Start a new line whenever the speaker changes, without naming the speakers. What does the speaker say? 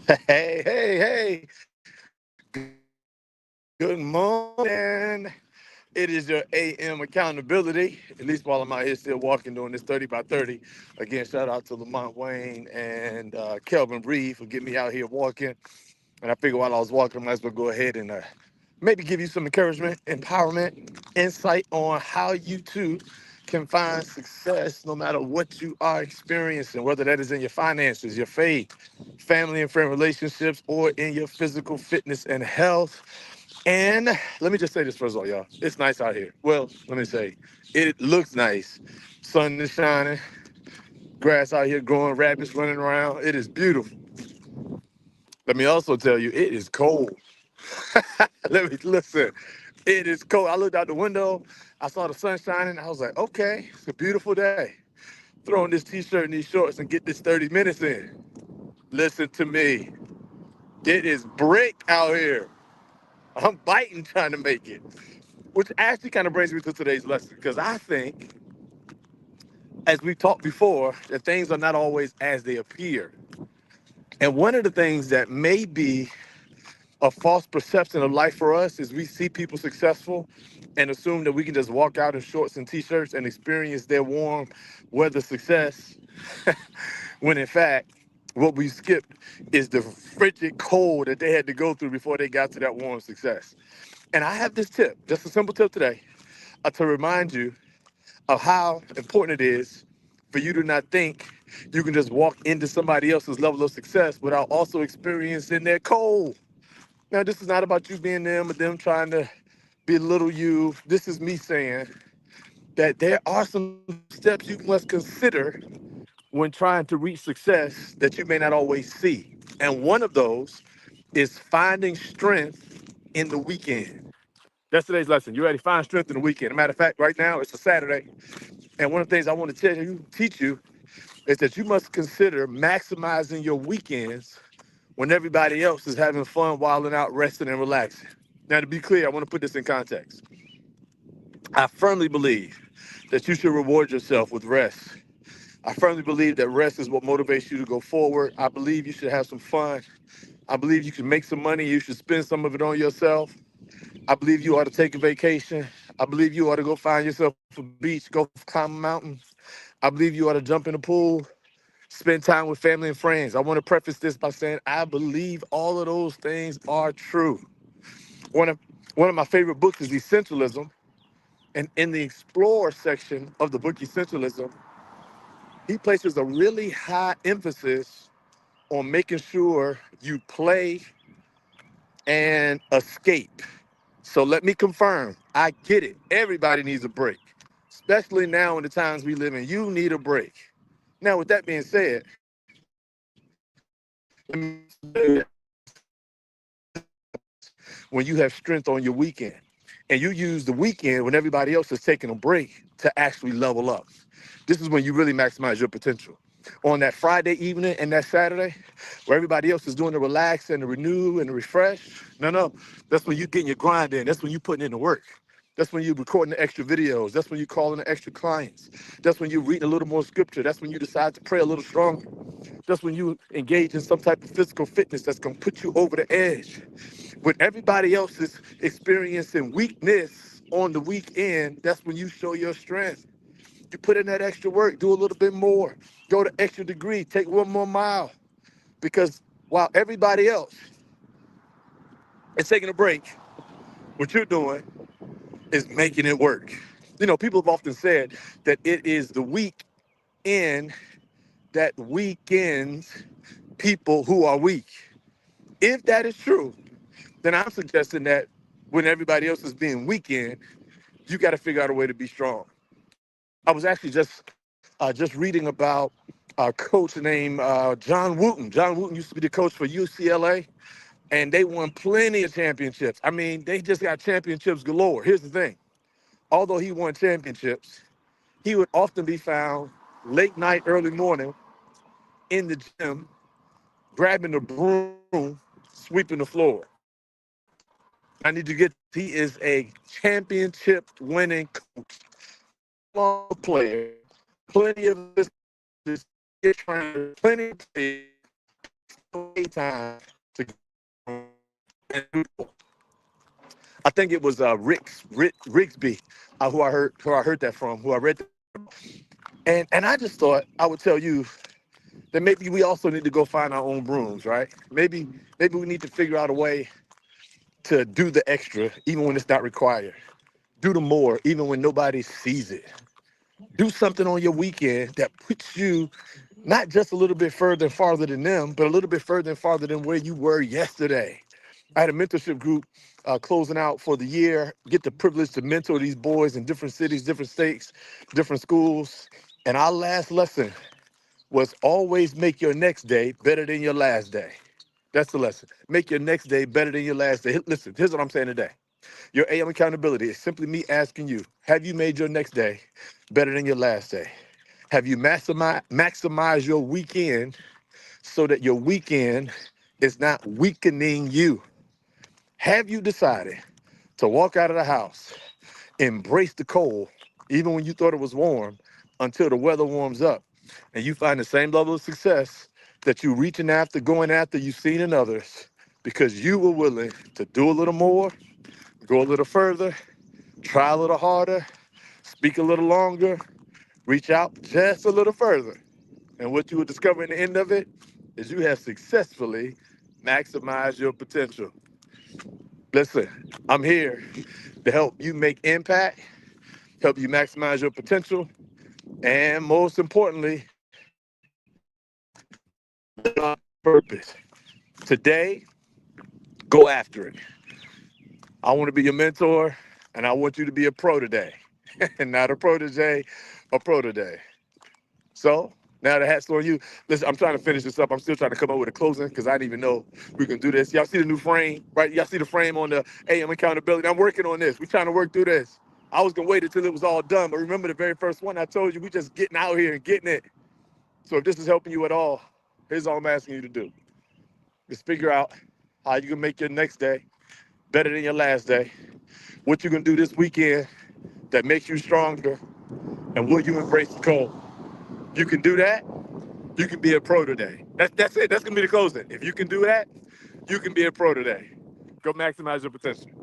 Hey, hey, good morning. It is your AM accountability, at least while I'm out here still walking doing this 30 by 30. Again, shout out to Lamont Wayne and Kelvin Reed for getting me out here walking. And I figured while I was walking, I might as well go ahead and maybe give you some encouragement, empowerment, insight on how you too can find success no matter what you are experiencing, whether that is in your finances, your faith, family and friend relationships, or in your physical fitness and health. And let me just say this first of all, y'all. It's nice out here. Well, let me say, it looks nice. Sun is shining, grass out here growing, rabbits running around. It is beautiful. Let me also tell you, it is cold. Let me listen. It is cold. I looked out the window. I saw the sun shining. I was like, okay, it's a beautiful day. Throw on this t-shirt and these shorts and get this 30 minutes in. Listen to me. It is brick out here. I'm biting trying to make it. Which actually kind of brings me to today's lesson because I think, as we talked before, that things are not always as they appear. And one of the things that may be a false perception of life for us is we see people successful and assume that we can just walk out in shorts and t-shirts and experience their warm weather success when in fact what we skipped is the frigid cold that they had to go through before they got to that warm success. And I have this tip, just a simple tip today, to remind you of how important it is for you to not think you can just walk into somebody else's level of success without also experiencing their cold. Now, this is not about you being them or them trying to belittle you. This is me saying that there are some steps you must consider when trying to reach success that you may not always see. And one of those is finding strength in the weekend. That's today's lesson. You ready? Find strength in the weekend. As a matter of fact, right now it's a Saturday. And one of the things I want to teach you, is that you must consider maximizing your weekends when everybody else is having fun, wilding out, resting, and relaxing. Now, to be clear, I want to put this in context. I firmly believe that you should reward yourself with rest. I firmly believe that rest is what motivates you to go forward. I believe you should have some fun. I believe you can make some money. You should spend some of it on yourself. I believe you ought to take a vacation. I believe you ought to go find yourself a beach, go climb a mountain. I believe you ought to jump in the pool, spend time with family and friends. I want to preface this by saying I believe all of those things are true. One of one of my favorite books is Essentialism, and in the Explore section of the book Essentialism, he places a really high emphasis on making sure you play and escape. So let me confirm, I get it. Everybody needs a break, especially now in the times we live in. You need a break. Now, with that being said, let me when you have strength on your weekend and you use the weekend when everybody else is taking a break to actually level up. This is when you really maximize your potential. On that Friday evening and that Saturday, where everybody else is doing the relax and the renew and the refresh, no, that's when you getting your grind in. That's when you putting in the work. That's when you're recording the extra videos. That's when you're calling the extra clients. That's when you're reading a little more scripture. That's when you decide to pray a little stronger. That's when you engage in some type of physical fitness that's gonna put you over the edge. When everybody else is experiencing weakness on the weekend, that's when you show your strength. You put in that extra work, do a little bit more, go the extra degree, take one more mile. Because while everybody else is taking a break, what you're doing is making it work. You know, people have often said that it is the weekend that weakens people who are weak. If that is true, then I'm suggesting that when everybody else is being weakened, you got to figure out a way to be strong. I was actually just reading about a coach named John Wooten. John Wooten used to be the coach for UCLA, and they won plenty of championships. I mean, they just got championships galore. Here's the thing: although he won championships, he would often be found late night, early morning in the gym, grabbing the broom, sweeping the floor. I need you to get this. He is a championship winning coach, long player, plenty of assistants, trainers, plenty of players time to I think it was Rigsby, who I heard that from, who I read that. And I just thought I would tell you that maybe we also need to go find our own brooms, right? Maybe we need to figure out a way to do the extra even when it's not required. Do the more even when nobody sees it. Do something on your weekend that puts you not just a little bit further and farther than them, but a little bit further and farther than where you were yesterday. I had a mentorship group closing out for the year, get the privilege to mentor these boys in different cities, different states, different schools. And our last lesson was always make your next day better than your last day. That's the lesson. Make your next day better than your last day. Listen, here's what I'm saying today. Your AM accountability is simply me asking you, have you made your next day better than your last day? Have you maximized your weekend so that your weekend is not weakening you? Have you decided to walk out of the house, embrace the cold, even when you thought it was warm, until the weather warms up, and you find the same level of success that you reaching after, going after, you've seen in others, because you were willing to do a little more, go a little further, try a little harder, speak a little longer, reach out just a little further. And what you will discover in the end of it is you have successfully maximized your potential. Listen, I'm here to help you make impact, help you maximize your potential, and most importantly, purpose. Today, go after it. I want to be your mentor, and I want you to be a pro today. Not a protege, a pro today. So now the hat's on you. Listen, I'm trying to finish this up. I'm still trying to come up with a closing because I didn't even know we can do this. Y'all see the new frame, right? Y'all see the frame on the AM accountability. I'm working on this. We're trying to work through this. I was gonna wait until it was all done, but remember the very first one I told you, we just getting out here and getting it. So if this is helping you at all, here's all I'm asking you to do. Just figure out how you can make your next day better than your last day. What you can do this weekend that makes you stronger, and will you embrace the cold? You can do that, you can be a pro today. That's it. That's gonna be the closing. If you can do that, you can be a pro today. Go maximize your potential.